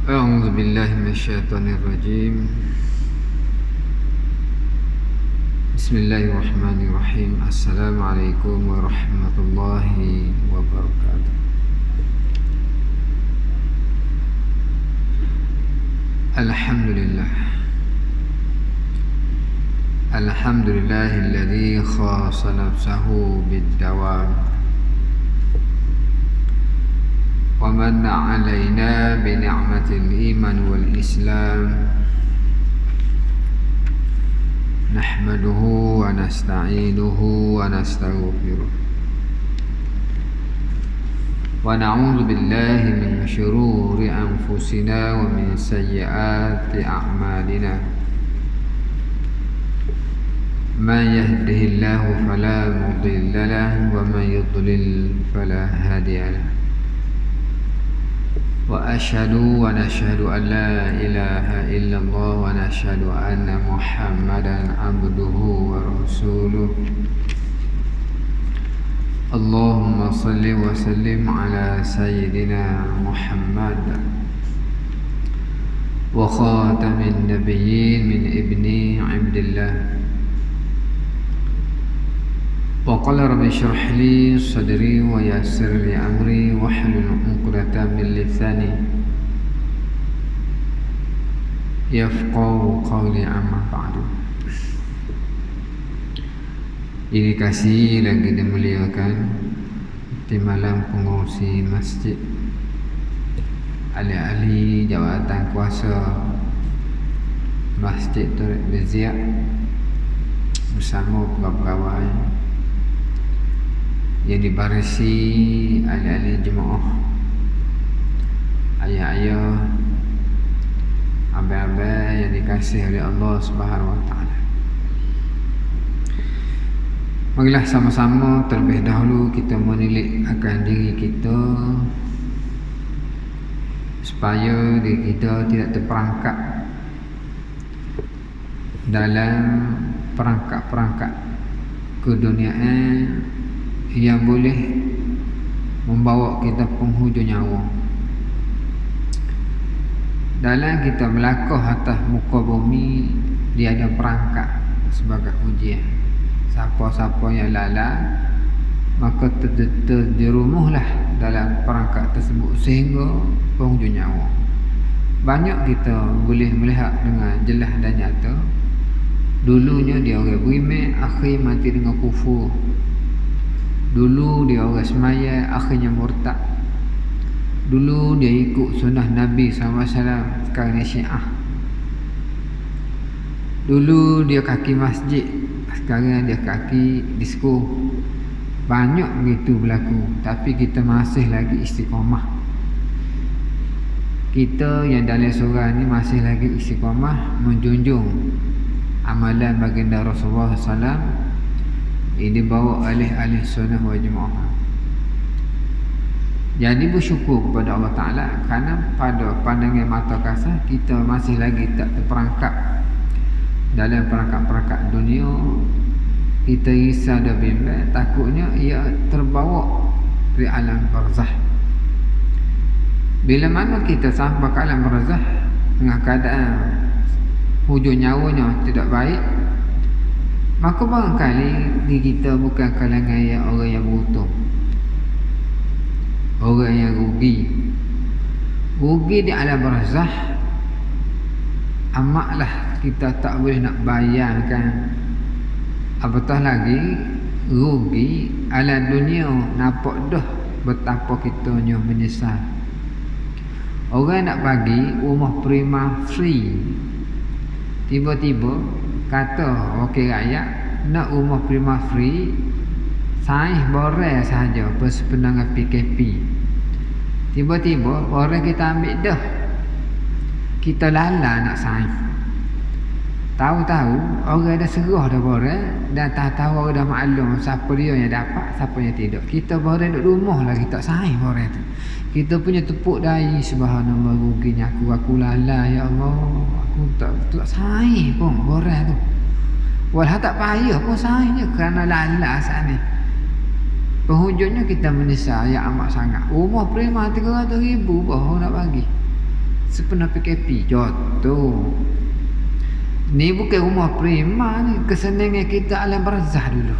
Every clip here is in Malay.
أعوذ بالله من الشيطان الرجيم. بسم الله الرحمن الرحيم. السلام عليكم ورحمة الله وبركاته. الحمد لله الذي خاص نفسه بالدوام ومن علينا بنعمة الإيمان والإسلام، نحمده ونستعينه ونستغفره ونعوذ بالله من شرور أنفسنا ومن سيئات أعمالنا. من يهده الله فلا مضل له ومن يضلل فلا هادي له. ونشهد أن لا إله إلا الله ونشهد أن محمدا عبده ورسوله. اللهم صل وسلم على سيدنا محمد وخاتم النبيين من ابن عبد الله. وقال رب اشرح لي صدري ويسر لي أمري واحلل عقدة من لساني yafqahu qawli amma ba'du. Dikasih lagi dimuliakan di malam pengurusi masjid, ahli-ahli jawatan kuasa Masjid Tariq Beziak bersama pegawai yang dibarisi ahli-ahli jemaah, ayah-ayah, abang-abang yang dikasihi oleh Allah Subhanahu wa taala. Marilah sama-sama terlebih dahulu kita menilik akan diri kita supaya diri kita tidak terperangkap dalam perangkap-perangkap keduniaan yang boleh membawa kita penghujung nyawa. Dalam kita melangkah atas muka bumi, dia ada perangkap sebagai ujian. Siapa-siapa yang lalai, maka terjerumuhlah dalam perangkap tersebut sehingga penghujung nyawa. Banyak kita boleh melihat dengan jelas dan nyata, dulunya dia orang beriman, akhir mati dengan kufur. Dulu dia orang semaya, akhirnya murtad. Dulu dia ikut sunnah Nabi SAW, sekarang dia Syiah. Dulu dia kaki masjid, sekarang dia kaki disko. Banyak begitu berlaku, tapi kita masih lagi istiqamah. Kita yang dalam surah ni masih lagi istiqamah menjunjung amalan baginda Rasulullah SAW. Ini bawa alih-alih sunnah wal jamaah. Jadi bersyukur kepada Allah Ta'ala kerana pada pandangan mata kasar kita masih lagi tak terperangkap dalam perangkap-perangkap dunia. Kita risau dan bimbang, takutnya ia terbawa di alam barzah. Bila mana kita sampai ke alam barzah dengan keadaan hujung nyawanya tidak baik, maka barangkali di kita bukan kalangan yang orang yang beruntung, orang yang rugi di alam barzah. Amatlah kita tak boleh nak bayangkan. Apatah lagi rugi alam dunia, nampak dah betapa kitanya menyesal. Orang nak bagi rumah prima free, tiba-tiba kata wakil rakyat nak rumah prima free, sains borang sahaja bersepenangan PKP. Tiba-tiba orang kita ambil dah, kita lala nak sains. Tahu-tahu orang dah serah dah borang, dan tahu-tahu orang dah maklum siapa dia yang dapat, siapa yang tidak. Kita borang duduk rumah lagi tak sains borang tu. Kita punya tepuk dahi, subhanallah, ruginya aku lala ya Allah, aku tak sains pun borang tu. Walau tak payah pun sainsnya kerana lala saat ni. Penghujungnya kita menyesal yang amat sangat. Rumah prima 300,000 baru nak bagi. sepenuh PKP jatuh. Ni bukan rumah prima ni, kesenangan kita alam barzah dulu.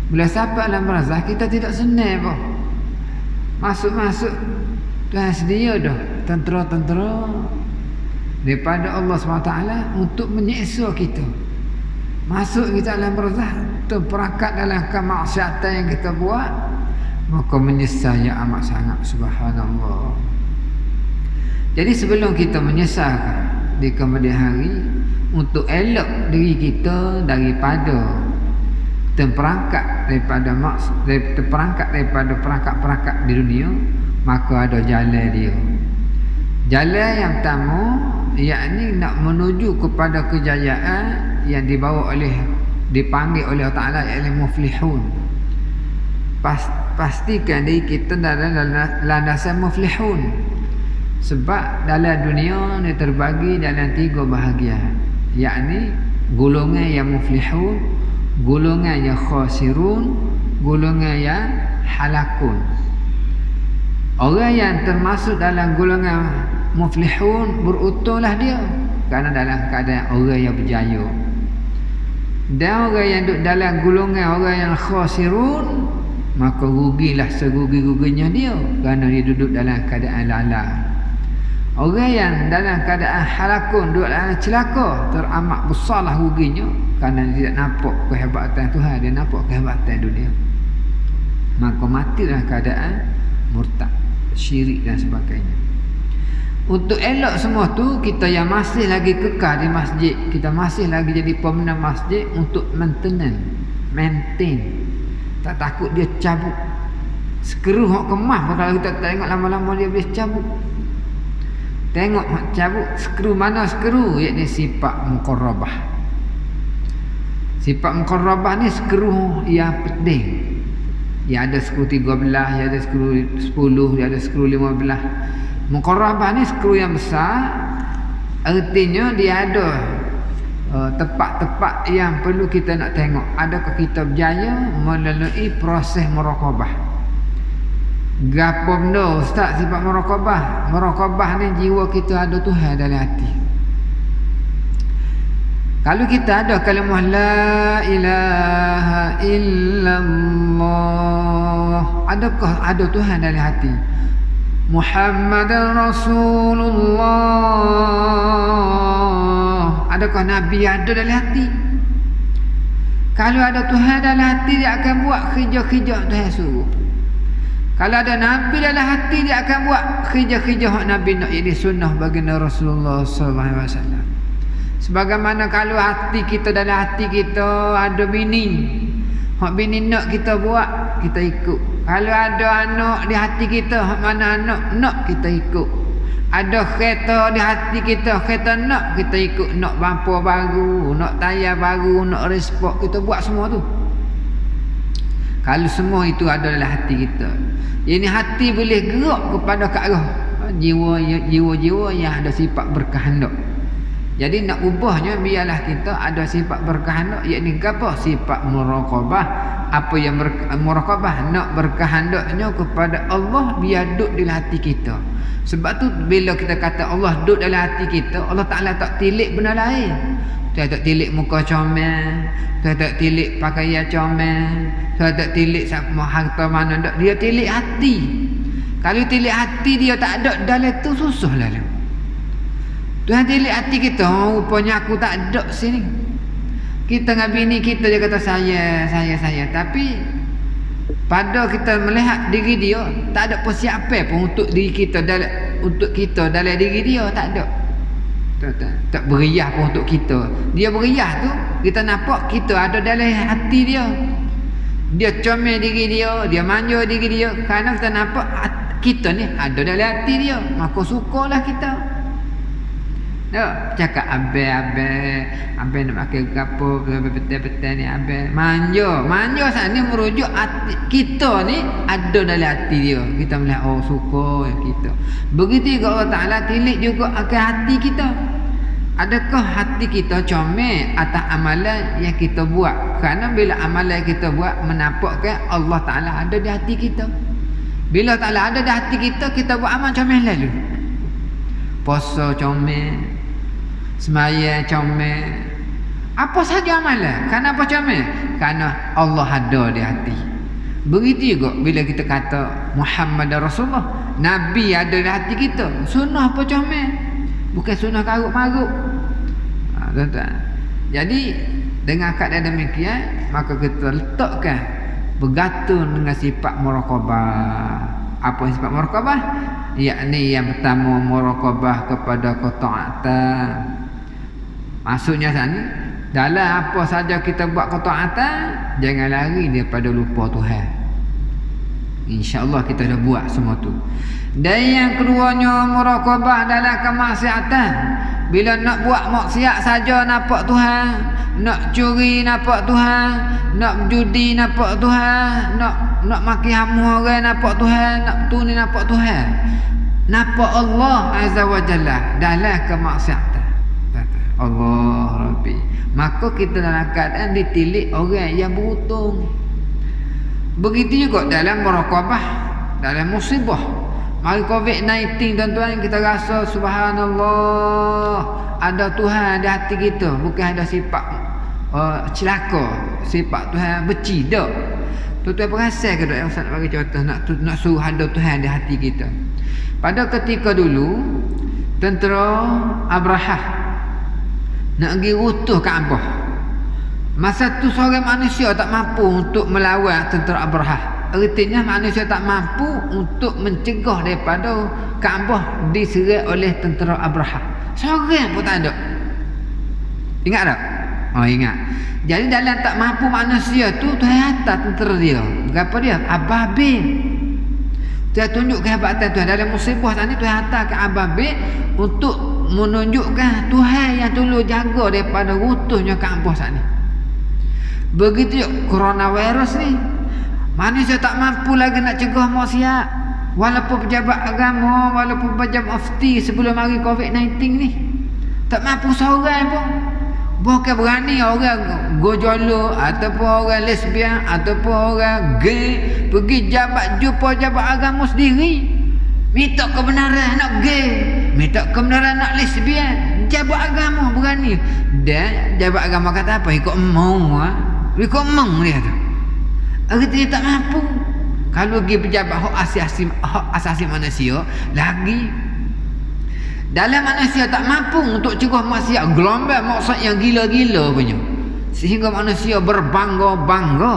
Bila sampai alam barzah kita tidak senang apa. Masuk-masuk Tuhan sedia dah tentera-tentera daripada Allah SWT untuk menyiksa kita. Masuk kita alam barzah, terperangkap dalam kemaksiatan yang kita buat, maka menyesal yang amat sangat. Subhanallah. Jadi sebelum kita menyesalkan di kemudian hari, untuk elok diri kita daripada terperangkap daripada perangkap-perangkap di dunia, maka ada jalan dia. Jalan yang pertama, yakni nak menuju kepada kejayaan yang dipanggil oleh Allah Ta'ala, yakni muflihun. Pastikan diri kita dalam landasan muflihun. Sebab dalam dunia ni terbagi dalam 3 bahagian, yakni golongan yang muflihun, golongan yang khasirun, golongan yang halakun. Orang yang termasuk dalam golongan muflihun beruntunglah dia, kerana dalam keadaan orang yang berjaya. Dan orang yang duduk dalam golongan orang yang khasirun, maka rugilah serugi-ruginya dia, kerana dia duduk dalam keadaan lalai. Orang yang dalam keadaan halakun, duduk dalam celaka, teramat besarlah ruginya, kerana dia tidak nampak kehebatan Tuhan, dia nampak kehebatan dunia. Maka mati dalam keadaan murtad, syirik dan sebagainya. Untuk elok semua tu, kita yang masih lagi kekal di masjid, kita masih lagi jadi pemenang masjid, untuk maintain, tak takut dia cabut skru hok kemah. Kalau kita tengok lama-lama dia boleh cabut. Tengok cabut skru, mana skru, iaitu sifat muqarrabah. Sifat muqarrabah ni skru yang penting. Yang ada skru 13, yang ada skru 10, yang ada skru 15. Muqarrabah ni skru yang besar. Artinya dia ada tempat-tempat yang perlu kita nak tengok, adakah kita berjaya melalui proses muraqabah. Gapo benda ustaz sifat muraqabah? Muraqabah ni jiwa kita ada Tuhan dalam hati. Kalau kita ada kalimah la ilaha illallah, adakah ada Tuhan dalam hati? Muhammadar Rasulullah, adakah Nabi ada dalam hati? Kalau ada Tuhan dalam hati, dia akan buat kerja-kerja Tuhan suruh. Kalau ada Nabi dalam hati, dia akan buat kerja-kerja hak Nabi nak, jadi sunnah baginda Rasulullah SAW. Sebagaimana kalau hati kita, dalam hati kita ada bini, hak bini nak kita buat, kita ikut. Kalau ada anak di hati kita, hak mana anak nak, kita ikut. Ada kereta di hati kita, kereta nak, kita ikut. Nak bumper baru, nak tayar baru, nak resport, kita buat semua tu. Kalau semua itu ada dalam hati kita, ini hati boleh gerak kepada ke arah jiwa-jiwa yang ada sifat berkehendak. Jadi nak ubahnya, biarlah kita ada sifat berkehendak, iaitu apa? Sifat muraqabah. Apa yang muraqabah? Nak berkehendaknya kepada Allah, biar duduk di hati kita. Sebab tu bila kita kata Allah duduk dalam hati kita, Allah Ta'ala tak tilik benda lain. Dia tak tilik muka comel, dia tak tilik pakaian comel, dia tak tilik harta mana tak. Dia tilik hati. Kalau tilik hati dia tak ada dalam tu, susah lah. Tuhan tilik hati kita, rupanya aku tak ada sini. Kita dengan bini kita, dia kata saya. Tapi pada kita melihat diri dia, tak ada persiapan pun untuk diri kita, untuk kita dalam diri dia, tak ada. Tak beriah pun untuk kita. Dia beriah tu, kita nampak kita ada dalam hati dia. Dia comel diri dia, dia manja diri dia, kerana kita nampak kita ni ada dalam hati dia, maka sukalah kita. Tak cakap abang nak pakai gapo, betul-betul ni abang manja saat ni merujuk hati kita ni ada dalam hati dia. Kita melihat suka kita. Begitu juga Allah Ta'ala tilik juga akan hati kita. Adakah hati kita comel atas amalan yang kita buat? Kerana bila amalan yang kita buat menampakkan Allah Ta'ala ada di hati kita. Bila Allah Ta'ala ada di hati kita, kita buat amal comel lalu. puasa comel, sembahyang comel, apa saja amalan. Kenapa comel? Karena Allah ada di hati. Begitu juga bila kita kata Muhammad Rasulullah, Nabi ada di hati kita. Sunnah apa comel? Bukan sunnah karut-marut. Tuan-tuan. Jadi dengan keadaan demikian, maka kita letakkan bergantung dengan sifat muraqabah. Apa sifat muraqabah? Yakni yang pertama muraqabah kepada ketaatan. Maksudnya sana, dalam apa saja kita buat ketaatan, jangan lari daripada lupa Tuhan. InsyaAllah kita dah buat semua tu. Dan yang keduanya muraqabah dalam kemaksiatan. Bila nak buat maksiat saja nampak Tuhan, nak curi nampak Tuhan, nak judi nampak Tuhan, nak maki hamu orang nampak Tuhan, nak tuni nampak Tuhan, nampak Allah Azza wa Jalla dalam kemaksiatan. Allah Rabbi. Maka kita dalam keadaan ditilik orang yang beruntung. Begitu juga dalam muraqabah, dalam musibah. Mari COVID-19 tuan-tuan, kita rasa subhanallah ada Tuhan di hati kita, bukan ada sifat celaka, sifat Tuhan beci dak. Tuan-tuan perasan ke tak Ustaz nak bagi contoh, nak suruh ada Tuhan di hati kita. Pada ketika dulu tentera Abrahah nak pergi runtuh Kaabah. Masa tu seorang manusia tak mampu untuk melawan tentera Abrahah. Artinya manusia tak mampu untuk mencegah daripada Kaabah diserang oleh tentera Abrahah. Seorang pun tak ada. Ingat tak? Oh ingat. Jadi dalam tak mampu manusia tu, Tuhan hantar tentera dia. Berapa dia? Ababil. Tuhan tunjuk kehebatan Tuhan. Dalam musibah tadi Tuhan hantar ke Ababil untuk menunjukkan Tuhan yang dulu jaga daripada runtuhnya Kaabah saat ni. Begitu coronavirus ni. Manusia tak mampu lagi nak cegah maksiat. Walaupun pejabat agama, walaupun pejabat mufti sebelum hari COVID-19 ni, tak mampu seorang pun. Bukan berani orang gojolo ataupun orang lesbian ataupun orang gay pergi jumpa jabat agama sendiri, minta kebenaran nak gay, minta kebenaran nak lesbian. Jabat agama berani. Dan jabat agama kata apa? Ikut emong ah. Ikut emong dia tu. Dia tak mampu. Kalau pergi pejabat hak asasi manusia, lagi dalam manusia tak mampu untuk cegah maksiat, gelombang maksud yang gila-gila punya, sehingga manusia berbangga-bangga.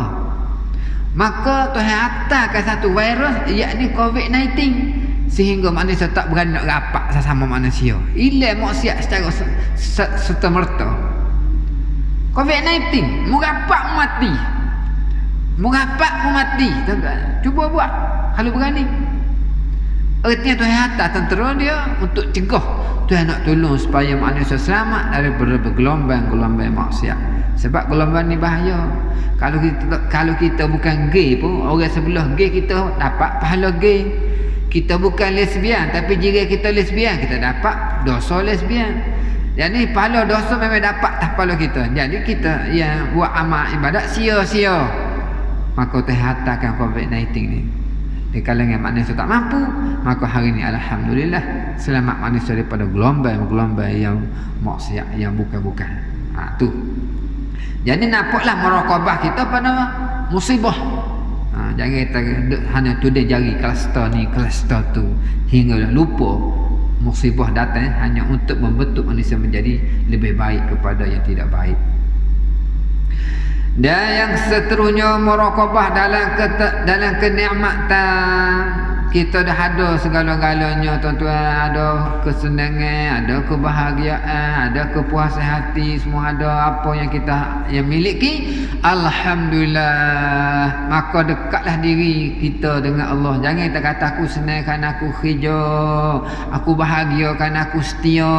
Maka Tuhan hantarkan satu virus, yakni COVID-19, sehingga manusia tak berani nak rapat sesama manusia. Hilang maksiat secara serta-merta. COVID-19 merapat mati. Merapat mati. Cuba buat kalau berani. Artinya Tuhan hantar tentera dia untuk cegah. Tuhan nak tolong supaya manusia selamat daripada bergelombang-gelombang maksiat. Sebab gelombang ni bahaya. Kalau kita bukan gay pun, orang sebelah gay kita dapat pahala gay. Kita bukan lesbian tapi jika kita lesbian, kita dapat dosa lesbian. Jadi pahala dosa memang dapat atas pahala kita. Jadi kita yang buat amal ibadat sia-sia. Maka Tuhan hantarkan COVID-19 ni di kalangan manusia tak mampu. Maka hari ni alhamdulillah selamat manusia daripada gelombang-gelombang yang maksiat, yang bukan-bukan. Tu. Jadi nampaklah muraqabah kita pada musibah. Jangan kita hanya tudai jari kluster ni kluster tu hingga lupa musibah datang hanya untuk membentuk manusia menjadi lebih baik kepada yang tidak baik. Dan yang seterusnya muraqabah dalam kenikmatan. Kita dah ada segala-galanya tuan-tuan, ada kesenangan, ada kebahagiaan, ada kepuasan hati, semua ada apa yang kita miliki. Alhamdulillah. Maka dekatlah diri kita dengan Allah. Jangan kita kata aku senang kerana aku hijau, aku bahagia kerana aku setia,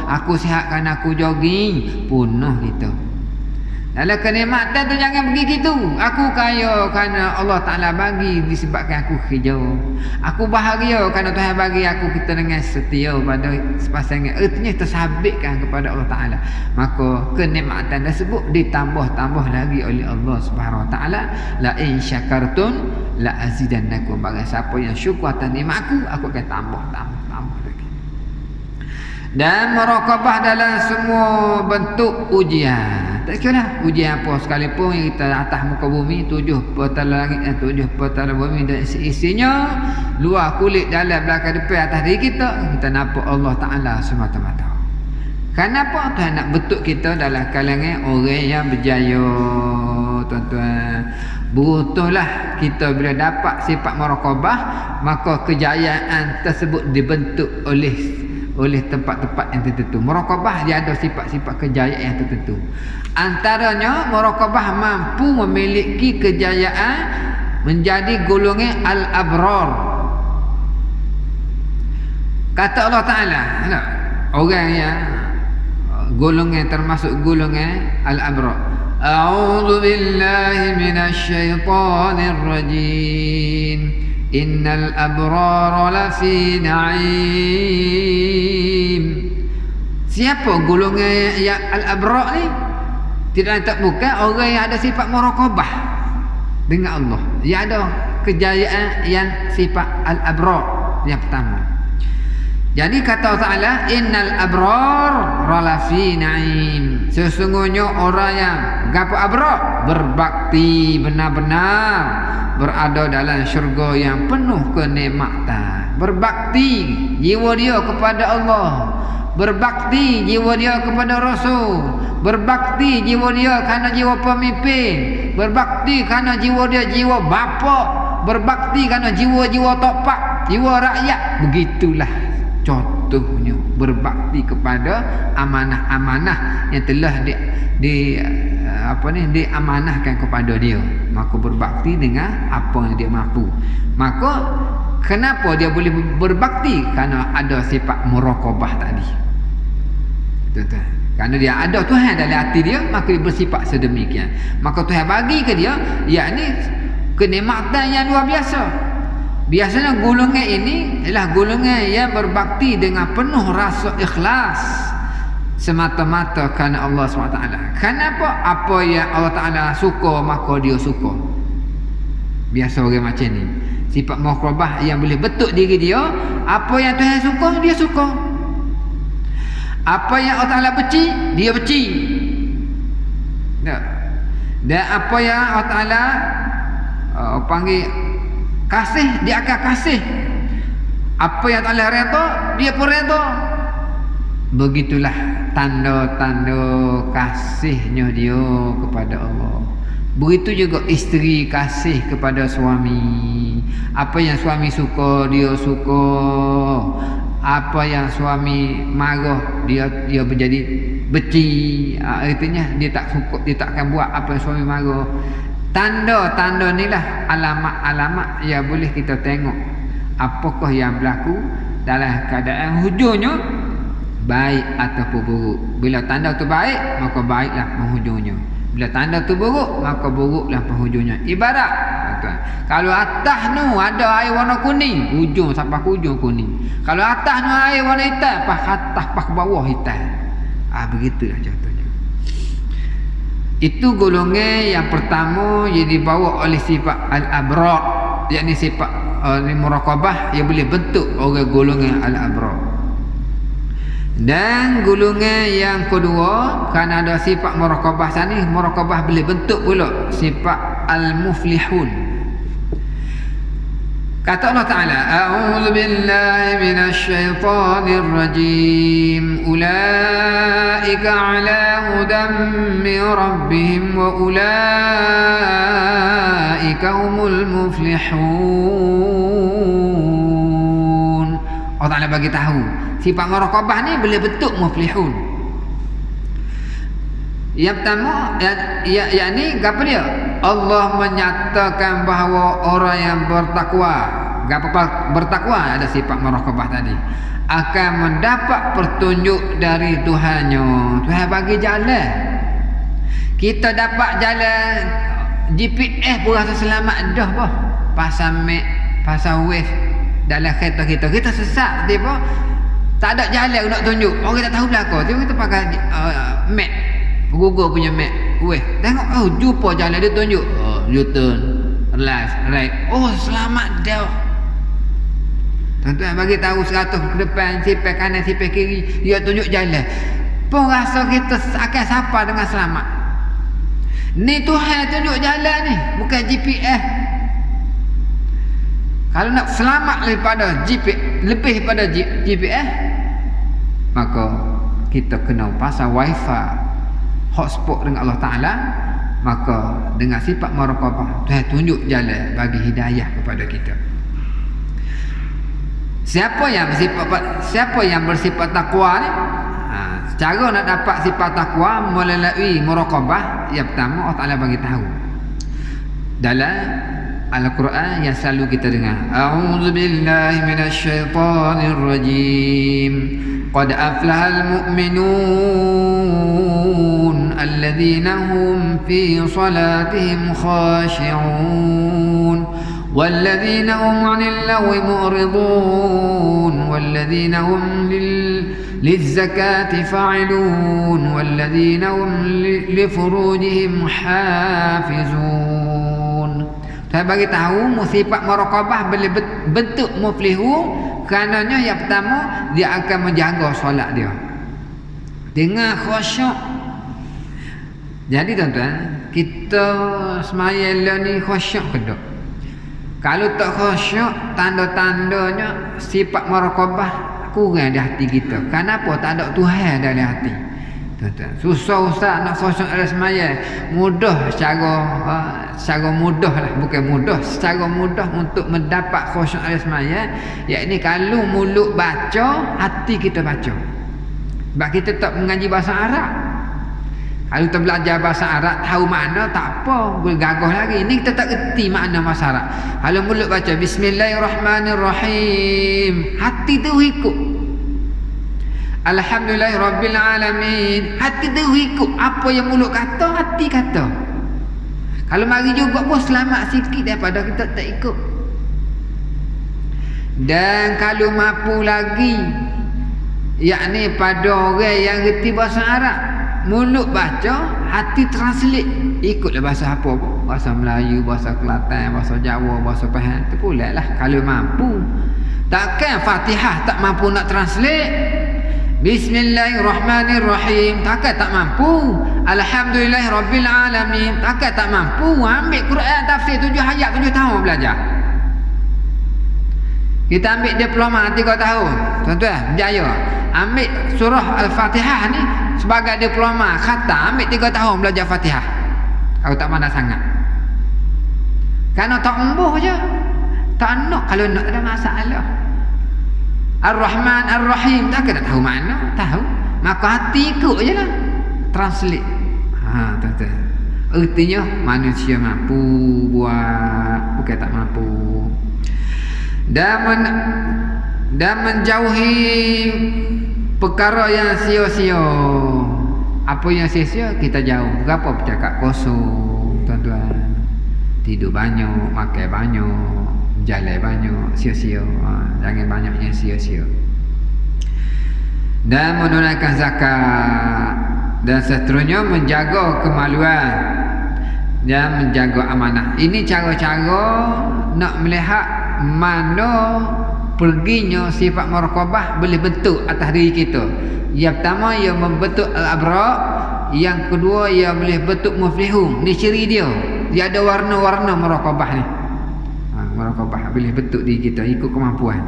aku sihat kerana aku jogging. Punah kita. Dalam kenikmatan tu jangan pergi gitu. Aku kaya kerana Allah Ta'ala bagi disebabkan aku hijau. Aku bahagia kerana Tuhan bagi aku kita dengan setia pada sepasangan. Artinya tersabitkan kepada Allah Ta'ala. Maka kenikmatan tersebut ditambah-tambah lagi oleh Allah Subhanahu Wa Ta'ala. La in syakartun la azidannakum. Barang siapa yang syukur atas nikmat aku akan tambah lagi. Dan merokobah dalam semua bentuk ujian. Tak kira lah ujian apa sekalipun yang kita atas muka bumi, 7 petala langit dan 7 petala bumi dan isi-isinya, luar kulit, dalam, belakang, depan, atas diri kita, kita nampak Allah Ta'ala semata-mata. Kenapa Tuhan nak bentuk kita dalam kalangan orang yang berjaya, tuan-tuan? Beruntunglah kita bila dapat sifat merokobah, maka kejayaan tersebut dibentuk oleh tempat-tempat yang tertentu. Merokobah dia ada sifat-sifat kejayaan yang tertentu. Antaranya merokobah mampu memiliki kejayaan menjadi golongan al-abrar. Kata Allah Ta'ala, orang yang golongan termasuk golongan al-abrar. A'udzu billahi minasy syaithanir rajim. Innal abrara lafi na'im. Siapa golongan yang al-abrar ni? Tidak tak bukan orang yang ada sifat muraqabah dengan Allah. Yang ada kejayaan yang sifat al-abrar yang pertama. Jadi kata Allah Ta'ala, innal abrar lafi na'im. Sesungguhnya orang yang gapo abrar, berbakti benar-benar berada dalam syurga yang penuh kenikmatan. Berbakti jiwa dia kepada Allah, berbakti jiwa dia kepada Rasul, berbakti jiwa dia kerana jiwa pemimpin, berbakti kerana jiwa dia jiwa bapa, berbakti kerana jiwa-jiwa topak, jiwa rakyat. Begitulah contohnya berbakti kepada amanah-amanah yang telah diamanahkan kepada dia. Maka berbakti dengan apa yang dia mampu. Maka kenapa dia boleh berbakti? Kerana ada sifat muraqabah tadi. Tuan-tuan, kerana dia ada Tuhan dalam hati dia, maka dia bersifat sedemikian. Maka Tuhan bagi ke dia, yakni kenikmatan yang luar biasa. Biasanya golongan ini ialah golongan yang berbakti dengan penuh rasa ikhlas semata-mata kerana Allah SWT. Kenapa? Apa yang Allah Ta'ala suka, maka dia suka. Biasa orang macam ni, sifat muraqabah yang boleh bentuk diri dia. Apa yang Tuhan suka, dia suka. Apa yang Allah Ta'ala benci, dia benci. Dan apa yang Allah Ta'ala panggil kasih, dia akan kasih. Apa yang Allah redha, dia pun redha. Begitulah tanda-tanda kasihnya dia kepada Allah. Begitu juga isteri kasih kepada suami. Apa yang suami suka, dia suka. Apa yang suami marah, dia menjadi benci. Artinya dia tak suka, dia tak akan buat apa yang suami marah. Tanda-tanda inilah alamat-alamat yang boleh kita tengok apakah yang berlaku dalam keadaan hujungnya baik ataupun buruk. Bila tanda tu baik, maka baiklah penghujungnya. Bila tanda tu buruk, maka buruklah penghujungnya. Ibarat tuan, kalau atas tu ada air warna kuning, hujung sampai ke hujung kuning. Kalau atas tu air warna hitam, pas atas pas bawah hitam. Begitulah contohnya. Itu golongan yang pertama yang dibawa oleh sifat al-abrar, yakni sifat muraqabah yang boleh bentuk orang golongan al-abrar. Dan golongan yang kedua, kerana ada sifat muraqabah sana, muraqabah boleh bentuk pula sifat al-muflihun. Kata Allah Ta'ala, a'udzu billahi minasy syaithanir rajim. Ulaika 'ala hudan min rabbihim wa ulaika humul muflihun. Allah Ta'ala bagi tahu sifat muraqabah ni boleh bentuk muflihun. Yang pertama, yakni apa dia? Allah menyatakan bahawa orang yang bertakwa, bertakwa ada sifat muraqabah tadi, akan mendapat petunjuk dari Tuhannya. Tuhan bagi jalan. Kita dapat jalan GPS pun rasa selamat dah bah. Pasal map, pasal wave dalam kereta kita sesat tiba, tak ada jalan nak tunjuk. Orang tak tahu belakang. Tiba kita pakai map, Google punya map. Tengok, jumpa jalan dia tunjuk. U-turn, left, right. Selamat dah. Tuan-tuan bagi tahu 100 ke depan, sipek kanan, sipek kiri, dia tunjuk jalan. Pun rasa kita akan sapa dengan selamat. Ni Tuhan tunjuk jalan ni, bukan GPS. Kalau nak selamat lebih pada GPS, maka kita kena pasang wifi hotspot dengan Allah Ta'ala. Maka dengan sifat muraqabah, Tuhan tunjuk jalan bagi hidayah kepada kita. Siapa yang bersifat takwa ni, cara nak dapat sifat takwa melalui muraqabah, yang pertama Allah Ta'ala bagi tahu dalam Al-Quran yang selalu kita dengar, a'udzubillahi minasyaitonir rajim, qad aflahal mu'minun alladhina hum fi salatihim khashi'un والذين هم عن اللغو معرضون والذين هم للزكاة فاعلون والذين هم لفروجهم حافظون. Saya bagi tahu sifat muraqabah bentuk muflihu, kerananya yang pertama dia akan menjaga solat dia dengan khusyuk. Jadi tuan-tuan, kita semaya ni khusyuk ke tak? Kalau tak khusyuk, tanda-tandanya sifat muraqabah kurang di hati kita. Kenapa? Tak ada Tuhan dalam hati. Tuan-tuan, susah-susah nak khusyuk dalam semaya. Mudah secara mudah lah, bukan mudah, secara mudah untuk mendapat khusyuk dalam semaya. Iaitu kalau mulut baca, hati kita baca. Sebab kita tak mengaji bahasa Arab. Kalau kita belajar bahasa Arab, tahu makna, tak apa, boleh gagah lagi. Ini kita tak erti makna bahasa Arab. Kalau mulut baca Bismillahirrahmanirrahim, hati tu ikut. Alhamdulillahirrabbilalamin, hati tu ikut. Apa yang mulut kata, hati kata. Kalau mari juga pun selamat sikit daripada kita tak ikut. Dan kalau mampu lagi, yakni pada orang yang reti bahasa Arab, mulut baca, hati translate, ikutlah bahasa apa pun, bahasa Melayu, bahasa Kelantan, bahasa Jawa, bahasa Pahang, tu pula lah kalau mampu. Takkan Fatihah tak mampu nak translate, Bismillahirrahmanirrahim takkan tak mampu, Alhamdulillahirabbilalamin takkan tak mampu. Ambil Quran tafsir 7 ayat 7 tahun belajar. Kita ambil diploma 3 tahun, tuan-tuan, berjaya. Ambil surah Al-Fatihah ni sebagai diploma, khatam, ambil 3 tahun belajar Fatihah. Kalau tak pandai sangat, kerana tak umbuh je, tak nak. Kalau nak ada masalah. Ar-Rahman Ar-Rahim tak kena tahu makna, tahu, maka hati ikut je lah, translate. Tuan-tuan, artinya manusia mampu buat, bukan tak mampu. Dan menjauhi perkara yang sia-sia. Apa yang sia-sia kita jauh. Berapa bercakap kosong, tuan-tuan, tidur banyak, makan banyak, jalan banyak, sia-sia. Jangan banyak yang sia-sia. Dan menunaikan zakat, dan seterusnya menjaga kemaluan dan menjaga amanah. Ini cara-cara nak melihat mana perginya sifat muraqabah boleh bentuk atas diri kita. Yang pertama, ia membentuk al-abrar. Yang kedua, ia boleh bentuk muflihun. Ni ciri dia. Dia ada warna-warna muraqabah ni. Muraqabah boleh bentuk diri kita ikut kemampuan.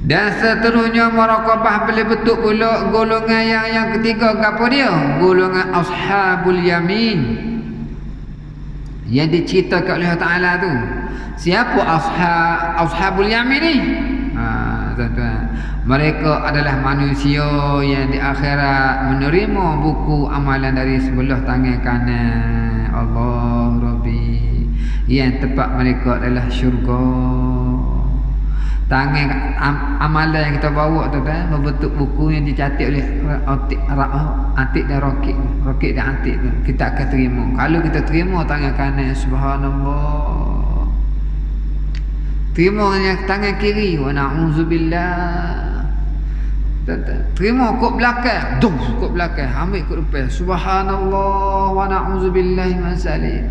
Dan seterusnya muraqabah boleh bentuk pula golongan yang ketiga. Apa dia? Golongan ashabul yamin, yang diceritakan oleh Allah Ta'ala tu. Siapa ashabul yamin ni? Tuan-tuan, mereka adalah manusia yang di akhirat menerima buku amalan dari sebelah tangan kanan Allah Rabbi, yang tempat mereka adalah syurga. Tangan amalan yang kita bawa, tuan-tuan, membentuk buku yang dicatat oleh Atik dan Rokit dan Atik tu. Kita akan terima. Kalau kita terima tangan kanan, subhanallah, terima tangan kiri, wa na'udzubillah, terima kok belakang, kok belakang, ambil kok depan, subhanallah wa na'udzubillahi min zalik.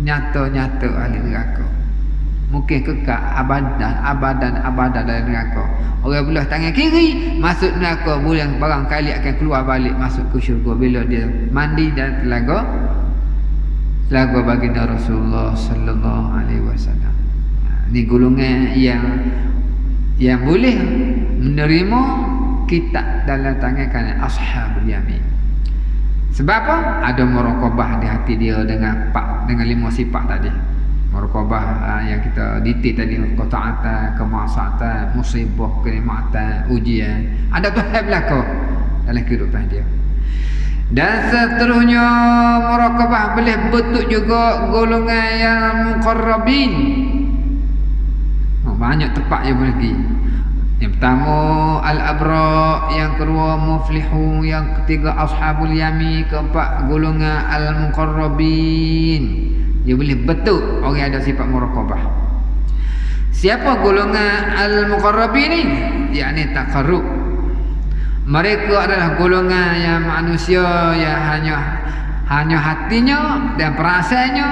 Nyata-nyata ahli neraka. mungkin kekal abadan dalam neraka. Orang belah tangan kiri masuk neraka, bulan barangkali akan keluar balik masuk ke syurga bila dia mandi dan telaga baginda Rasulullah sallallahu alaihi wasallam. Ni golongan yang boleh menerima kitab dalam tangan kanan, ashabul yamin. Sebab apa? Ada muraqabah di hati dia dengan 5 sifat tadi. Muraqabah yang kita detail tadi, qata'atan, kemaksatan, musibah, kenikmatan, ujian. Ada Tuhan belaka dalam kehidupan dia. Dan seterusnya muraqabah boleh bentuk juga golongan yang muqarrabin. Banyak tempat yang boleh pergi. Yang pertama al-abra, yang kedua muflihun, yang ketiga ashabul yamin, keempat golongan al-muqarrabin. Dia boleh betul orang yang ada sifat muraqabah. Siapa golongan al-muqarrabin ni? Yakni taqarrub. Mereka adalah golongan yang manusia yang hanya hatinya dan perasaannya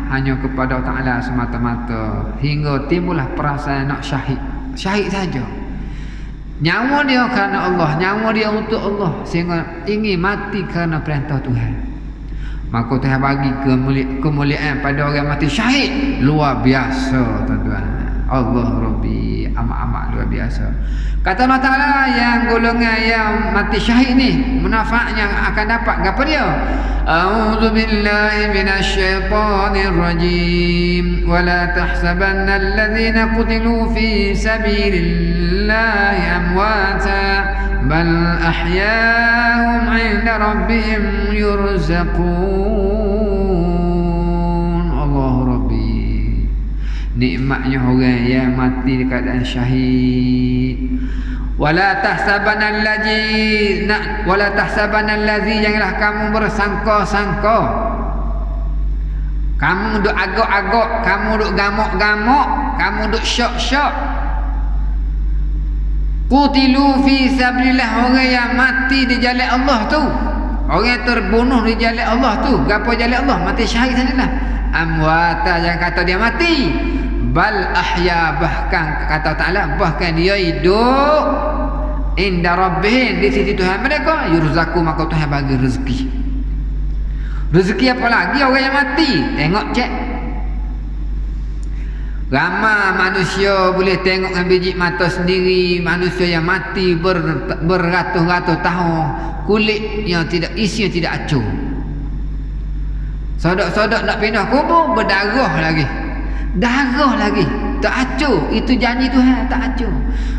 hanya kepada Allah Ta'ala semata-mata, hingga timbullah perasaan nak syahid saja. Nyawa dia kerana Allah, nyawa dia untuk Allah, sehingga ingin mati kerana perintah Tuhan. Maka Tuhan bagi kemuliaan pada orang mati syahid luar biasa, tuan-tuan. Allah Rabbi, amat-amat luar biasa. Kata Allah Ta'ala, yang golongan yang mati syahid ni manfaat yang akan dapat apa dia? A'udzu billahi minasyaitonir rajim. Wa la tahsabanna alladhina qutilu fi sabilillahi amwata bal ahya'un 'inda rabbihim yurzaqun. Allah Rabbi, nikmatnya orang yang mati di keadaan syahid. Wala tahsabanna allazi, janganlah kamu bersangka-sangka, kamu duk agak-agak, kamu duk gamok-gamok, kamu duk syok-syok. Qutilu fi sabilillah, orang yang mati di jalan Allah tu, orang yang terbunuh di jalan Allah tu, gapo jalan Allah, mati syahid sajalah. Amwata, yang kata dia mati, bal ahya, bahkan kata Ta'ala, bahkan dia hidup inda rabbihim, di sisi Tuhan mereka, yurzaku, maka Tuhan bagi rezeki. Rezeki apa lagi orang yang mati? Tengok cek, ramai manusia boleh tengok dengan biji mata sendiri, manusia yang mati beratus-ratus tahun, kulit yang tidak, isi yang tidak acuh. Sodok-sodok nak pindah kubur, berdarah lagi, darah lagi, tak acuh. Itu janji Tuhan, tak acuh.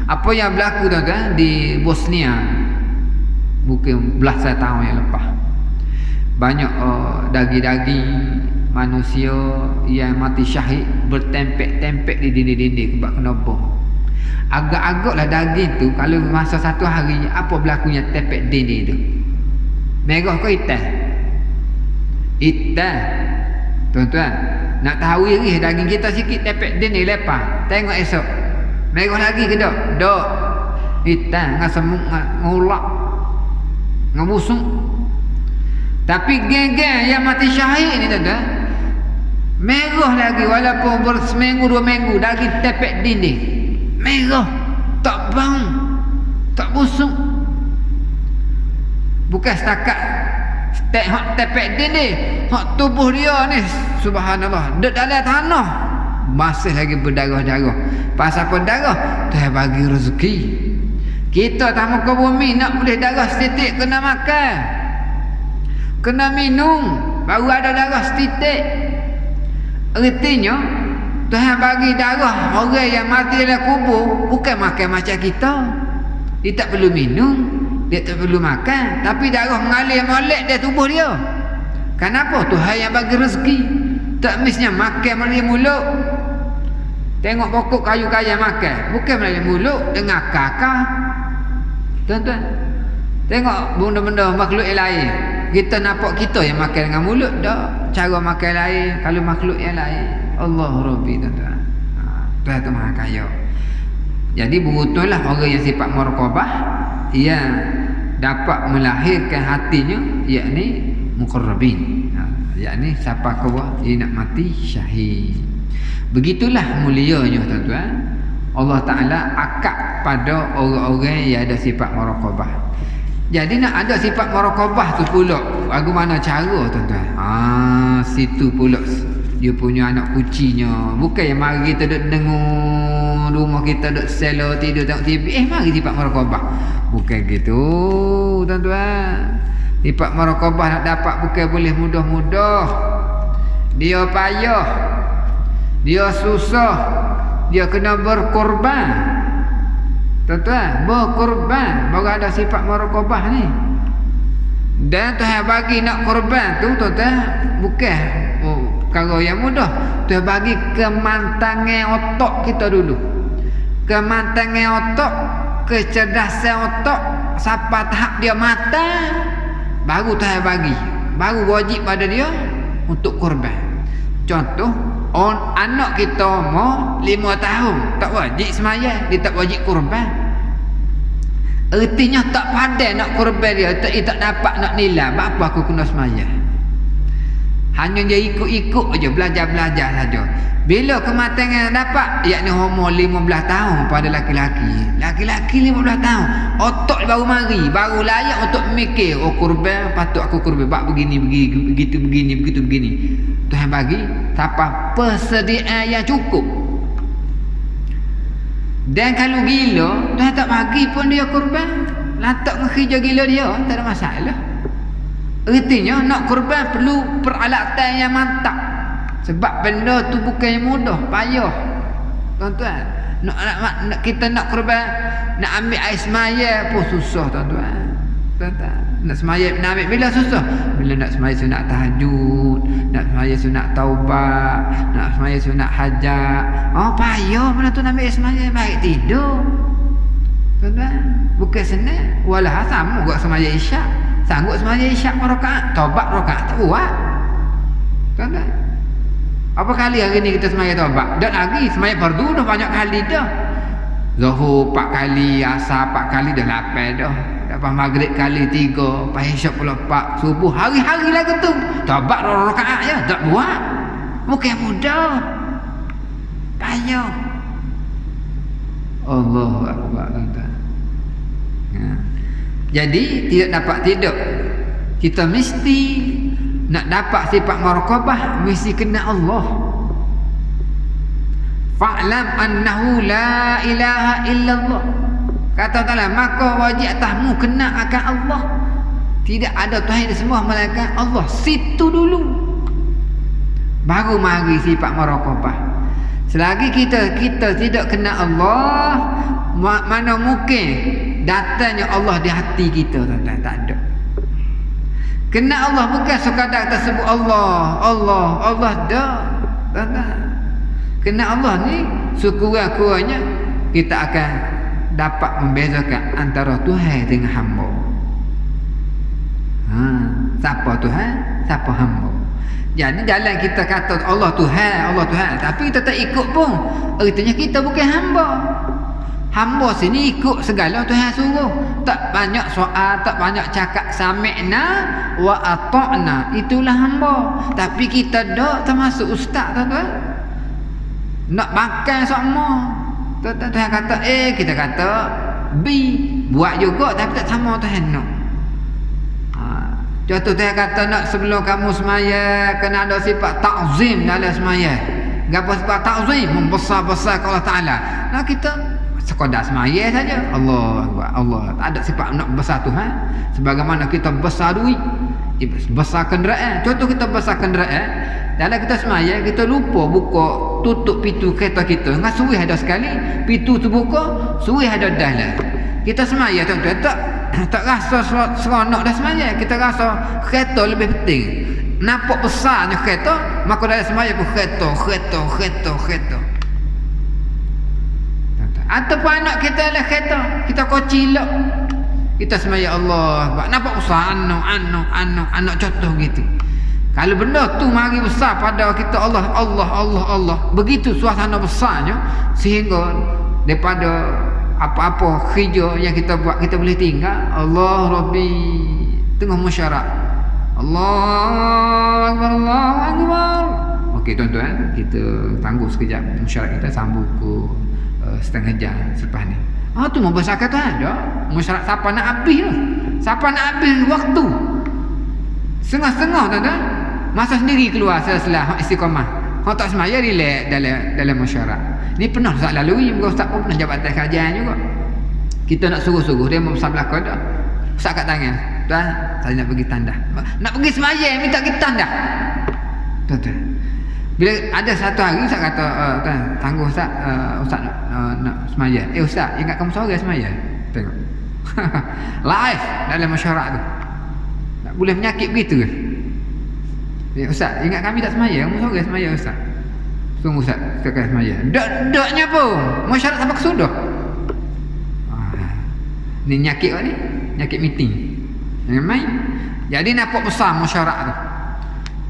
Apa yang berlaku tuan-tuan di Bosnia mungkin belasan tahun yang lepas, banyak daging-daging manusia yang mati syahid bertempek-tempek di dinding-dinding sebab kena bom. Agak-agaklah daging tu kalau masa satu hari, apa berlakunya tempek dinding tu? Merah ke hitam? Hitam. Tuan-tuan, nak tahu iris daging kita sikit, tempek dinding lepas, tengok esok merah lagi ke tak? Tak. Hitam, dengan semut, ngulak, dengan busuk. Tapi geng-geng yang mati syahid ni tuan-tuan, merah lagi, walaupun berseminggu 2 minggu, daging tepek dinding, merah, tak bau, tak busuk. Bukan setakat hak tepek dinding, hak tubuh dia ni subhanallah, dek dalam tanah masih lagi berdarah-darah. Pasal apa darah? Tuhan bagi rezeki. Kita tak muka bumi nak boleh darah setitik, kena makan, kena minum, baru ada darah setitik. Artinya Tuhan bagi darah orang yang mati dalam kubur bukan makan macam kita. Dia tak perlu minum, dia tak perlu makan, tapi darah mengalir molek dari tubuh dia. Kenapa? Tuhan yang bagi rezeki. Tak mestinya makan melalui mulut. Tengok pokok kayu kaya makan, bukan melalui mulut, dengan kakak. Tuan-tuan, tengok benda-benda makhluk yang lain, kita nampak kita yang makan dengan mulut, tak, cara makan lain. Kalau makhluk yang lain, Allah Rabbi, tuan-tuan, Tuhan tu Maha Kaya. Jadi beruntunlah orang yang sifat muraqabah, yang dapat melahirkan hatinya, yakni muqarrabin, yakni siapa kau dia nak mati syahid. Begitulah mulianya tuan-tuan. Allah Ta'ala akad pada orang-orang yang ada sifat muraqabah. Jadi nak ada sifat muraqabah tu pula, bagaimana cara tuan-tuan? Situ pula dia punya anak kucinya. Bukan yang mari kita duduk dengar rumah kita duduk selo tidur tengok TV, mari sifat muraqabah. Bukan gitu tuan-tuan. Sifat muraqabah nak dapat bukan boleh mudah-mudah. Dia payah, dia susah, dia kena berkorban. Tuan-tuan, berkorban baru ada sifat muraqabah ni. Dan Tuhan bagi nak korban tu tuan-tuan bukan perkara yang mudah. Tuhan bagi kemantangan otak kita dulu. Kemantangan otak, kecerdasan otak sampai tahap dia matang, baru Tuhan bagi, baru wajib pada dia untuk korban. Contoh, anak kita mau 5 tahun tak wajib semaya, dia tak wajib korban. Ertinya tak pandai nak korban dia, tak dapat nak nilai. Apa aku kena semaya? Hanya dia ikut-ikut aja, belajar-belajar saja. Bila kematangan dapat, yakni umur 15 tahun pada laki-laki. Laki-laki 15 tahun, otak baru mari, baru layak untuk mikir, korban patut aku korban, bab begini, begitu begini. Tuhan bagi tanpa persediaan yang cukup. Dan kalau gila, Tuhan tak bagi pun dia korban. Lantak ngekerja gila dia, tak ada masalah. Artinya nak korban perlu peralatan yang mantap. Sebab benda tu bukan yang mudah, payah. Tuan-tuan, nak kita nak korban, nak ambil air semaya pun susah tuan-tuan. Nak semaya nak ambil bila susah. Bila nak semaya sunat tahajud, nak semaya sunat taubat, nak semaya sunat hajat. Payah benda tu nak ambil semaya, baik tidur. Tuan-tuan, bukan senang. Walah sama buat semaya isyak. Sanggup semaya isyak rakaat, taubat rakaat tak buat. Tuan-tuan, apa kali hari ni kita semaya taubat? Dah lagi semaya fardu dah banyak kali dah. Zuhur 4 kali, asar 4 kali, dah 8 dah. Lepas maghrib kali 3, lepas isyak pula 4, subuh hari-hari lagi tu. Taubat rakaat je, tak buat. Bukan mudah. Payah. Allahu Akbar tuan-tuan. Jadi tidak dapat tidur. Kita mesti nak dapat sifat muraqabah mesti kena Allah. Fa'lam annahu la ilaha illallah. Kata Allah, maka wajib atasmu kena akan Allah. Tidak ada Tuhan di semua melainkan Allah. Situ dulu baru mari sifat muraqabah. Selagi kita tidak kena Allah, mana mungkin datangnya Allah di hati kita tuan-tuan? Tak ada. Kena Allah bukan sekadar kita sebut Allah dah tuan-tuan. Kena Allah ni sekurang-kurangnya kita akan dapat membezakan antara Tuhan dengan hamba. Siapa Tuhan, siapa hamba. Jadi dalam kita kata Allah Tuhan, tapi kita tak ikut pun, artinya kita bukan hamba. Hamba sini ikut segala Tuhan suruh. Tak banyak soal, tak banyak cakap sami'na wa ata'na. Itulah hamba. Tapi kita dah termasuk ustaz tuan-tuan. Nak makan sama. Tuhan kata A, kita kata B. Buat juga tapi tak sama Tuhan nak. Contoh Tuhan kata nak sebelum kamu semaya kena ada sifat ta'zim dalam semaya. Apa sifat ta'zim? Membesar-besar Allah Ta'ala. Nah kita sekadar semaya saja. Allah tak ada sifat nak besar Tuhan. Sebagaimana kita besar duit, besar kenderaan. Contoh kita besar kenderaan, dalam kita semaya kita lupa buka tutup pintu kereta kita. Enggak suruh ada sekali pintu tu buka, suruh ada dalam. Kita semaya tuan-tuan tak rasa seronok dah semaya. Kita rasa kereta lebih penting. Nampak besarnya kereta, maka dalam semaya pun kereta. Ataupun anak kita adalah kereta, kita kocilok, kita semaya Allah, nampak besar anak contoh gitu. Kalau benda tu mari besar pada kita Allah, begitu suasana besarnya sehingga daripada apa-apa kerja yang kita buat kita boleh tinggal. Allah Rabbi tengah musyarak, Allah Akbar, Okey tuan-tuan, kita tangguh sekejap musyarat kita, sambung ke setengah jam selepas ni. Tu mau besar kata dah. Musyarat siapa nak habis tu? Siapa nak habis waktu? Setengah-setengah tuan-tuan. Masa sendiri keluar setelah istiqamah. Hang tak semaya relax dalam musyarat. Ni pernah Ustaz lalui, muka Ustaz pun pernah jabatan kajian juga. Kita nak suruh-suruh dia mau besar belakang dah. Ustaz kat tangan. Tuan, saya nak pergi tandas. Nak pergi semaya minta kita tandas. Tuan-tuan. Bila ada satu hari Ustaz kata, tuan, tangguh Ustaz, Ustaz nak semaya. Ustaz, ingat kamu sore semaya? Tengok. Live dalam masyarakat tu. Tak boleh menyakit begitu ke? Ustaz, ingat kami tak semaya? Kamu sore semaya Ustaz? Tunggu Ustaz, kita akan semaya. Daknya pun masyarakat sampai kesudah. Ni nyakit ni, nyakit meeting. Jangan main. Jadi nampak besar masyarakat tu.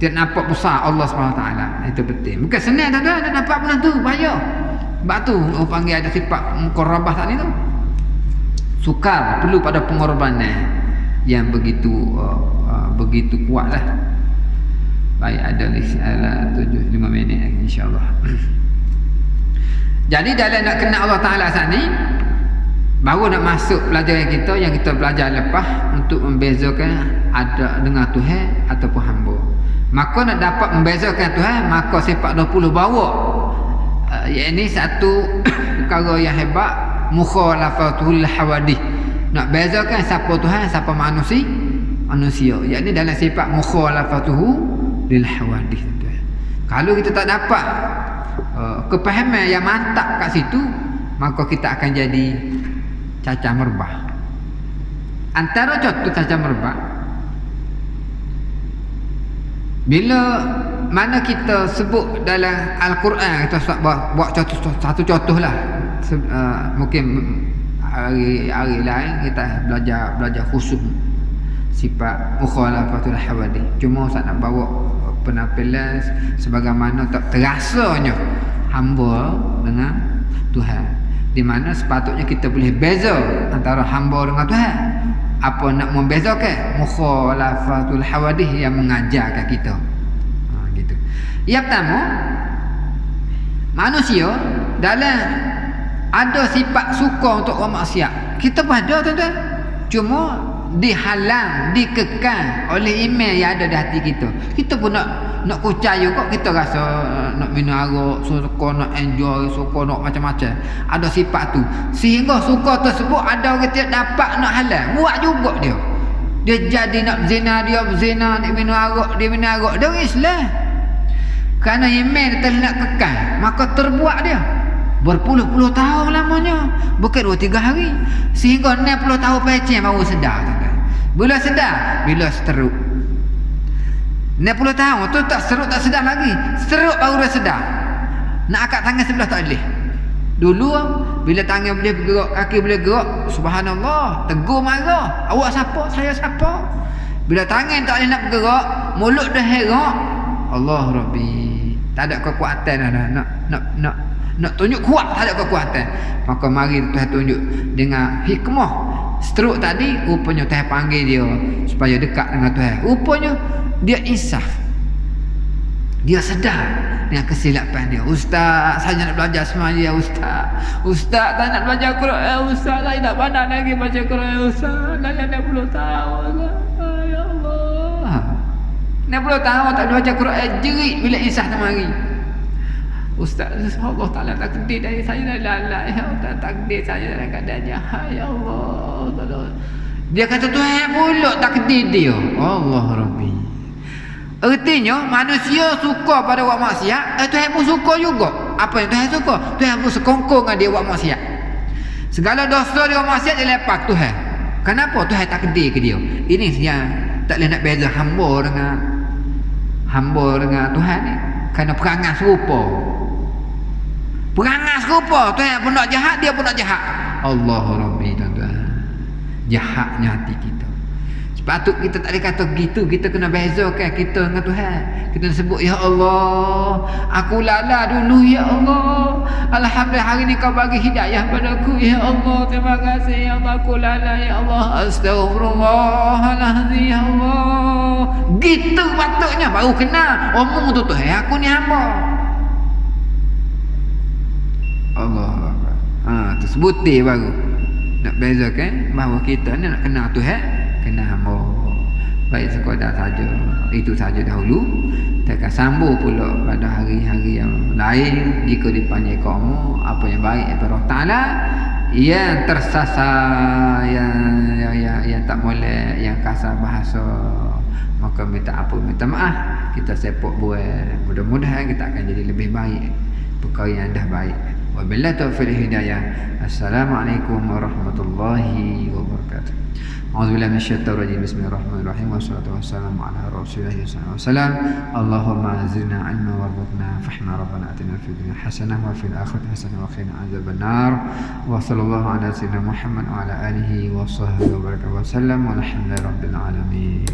Dia nampak besar Allah SWT. Itu penting. Bukan senang tuan-tuan. Dia nampak benda tu bahaya. Sebab tu orang panggil ada sifat muqarrabah tadi tu. Sukar, perlu pada pengorbanan yang begitu begitu kuat lah. Baik, ada 5 minit lagi insyaAllah. Jadi dalam nak kenal Allah Ta'ala saat ni, baru nak masuk pelajaran kita yang kita belajar lepas untuk membezakan ada dengan Tuhan ataupun hamba. Maka nak dapat membezakan Tuhan, maka sifat 20 bawa ini satu perkara yang hebat, mukhalafatul hawadith. Nak bezakan siapa Tuhan, siapa manusia. Yakni dalam sifat mukhalafatuhu lil hawadith. Kalau kita tak dapat kepahaman yang mantap kat situ, maka kita akan jadi cacah merbah. Antara contoh cacah merbah, bila mana kita sebut dalam Al-Quran, kita buat satu contoh lah. Mungkin hari lain kita belajar khusus sifat mukhalafatul hawadith. Cuma Ustaz nak bawa penampilan sebagaimana tak terasanya hamba dengan Tuhan, di mana sepatutnya kita boleh beza antara hamba dengan Tuhan. Apa nak membezakan? Mukhalafatul hawadith yang mengajarkan kita. Gitu. Yang pertama, manusia dalam ada sifat suka untuk bermaksiat. Kita pun ada tuan-tuan. Cuma dihalang, dikekang oleh iman yang ada di hati kita. Kita pun nak kucai juga, kita rasa nak minum arak, suka nak enjoy, suka nak macam-macam. Ada sifat tu. Sehingga suka tersebut ada orang tidak dapat nak halal, buat juga dia. Dia jadi nak zina, dia berzina, dia minum arak, dia orang Islam. Kerana iman dia telah nak kekang, maka terbuat dia. Berpuluh-puluh tahun lamanya, bukan 2-3 hari. Sehingga 60 tahun pecah baru sedar tuan-tuan. Bila sedar? Bila seteruk. 60 tahun tu tak seruk, tak sedar lagi. Seruk baru dah sedar. Nak angkat tangan sebelah tak boleh. Dulu bila tangan boleh bergerak, kaki boleh gerak, subhanallah, tegur marah. Awak siapa? Saya siapa? Bila tangan tak boleh nak bergerak, mulut dah herak, Allah Rabbi. Tak ada kekuatan dah nak tunjuk kuat, tak ada kekuatan. Maka mari Tuhan tunjuk dengan hikmah. Stroke tadi rupanya Tuhan panggil dia supaya dekat dengan Tuhan. Rupanya dia insaf. Dia sedar dengan kesilapan dia. Ustaz, saya nak belajar semaya Ustaz. Ustaz, saya nak belajar Quran Ustaz. Saya tak pandai lagi baca Quran Ustaz. Dah 60 tahun. Ya Allah. 60 tahun tak baca Quran, jerit bila insaf tak mari. Ustaz, Allah Ta'ala takdir dari saya dah lalai. Ya Allah, takdir saya dalam keadaan jahat. Ya Allah. Dia kata Tuhan pula takdir dia. Allah Rabbi. Artinya manusia suka pada buat maksiat, Tuhan pun suka juga. Apa yang Tuhan suka? Tuhan pun sekongkong dengan dia buat maksiat. Segala dosa dia buat maksiat dia lepak Tuhan. Kenapa? Tuhan takdir ke dia. Ini yang tak boleh nak beza hamba dengan Tuhan ni. Kerana perangai serupa. Perangai serupa. Tuhan pun nak jahat, dia pun nak jahat. Allah Rabbi tuan-tuan. Jahatnya hati kita. Sepatut kita tak boleh kata gitu. Kita kena bezakan kita dengan Tuhan. Kita sebut, ya Allah, aku lala dulu ya Allah. Alhamdulillah hari ni kau bagi hidayah padaku ya Allah. Terima kasih ya Allah, aku lala ya Allah. Astaghfirullahaladzim ya Allah. Gitu patutnya baru kena omong tu Tuhan, aku ni hamba. Allah. Tersebuti baru nak bezakan bahawa kita ni nak kenal Tuhan, kenal hamba. Baik sekadar saja, itu saja dahulu. Kita akan sambung pula pada hari-hari yang lain jika dipanggil kamu apa yang baik daripada Allah Taala, yang tersasar, yang tak boleh, yang kasar bahasa, maka minta maaf, kita sepak buat. Mudah-mudahan kita akan jadi lebih baik perkara yang dah baik. Wabillahi taufiq hidayah. Assalamualaikum warahmatullahi wabarakatuh. A'udzubillahi minasyaitonir rajim. Bismillahirrahmanirrahim. Wassalatu wassalamu ala rasulillah sallallahu alaihi wasallam. Allahumma zidna 'ilman warzuqna fahma rabbana atina fid dunya hasanah wa fil akhirati hasanah wa qina adzabannar. Wa sallallahu ala sayyidina Muhammad wa ala alihi wa sahbihi wa baraka wa sallam. Walhamdulillahirabbil alamin.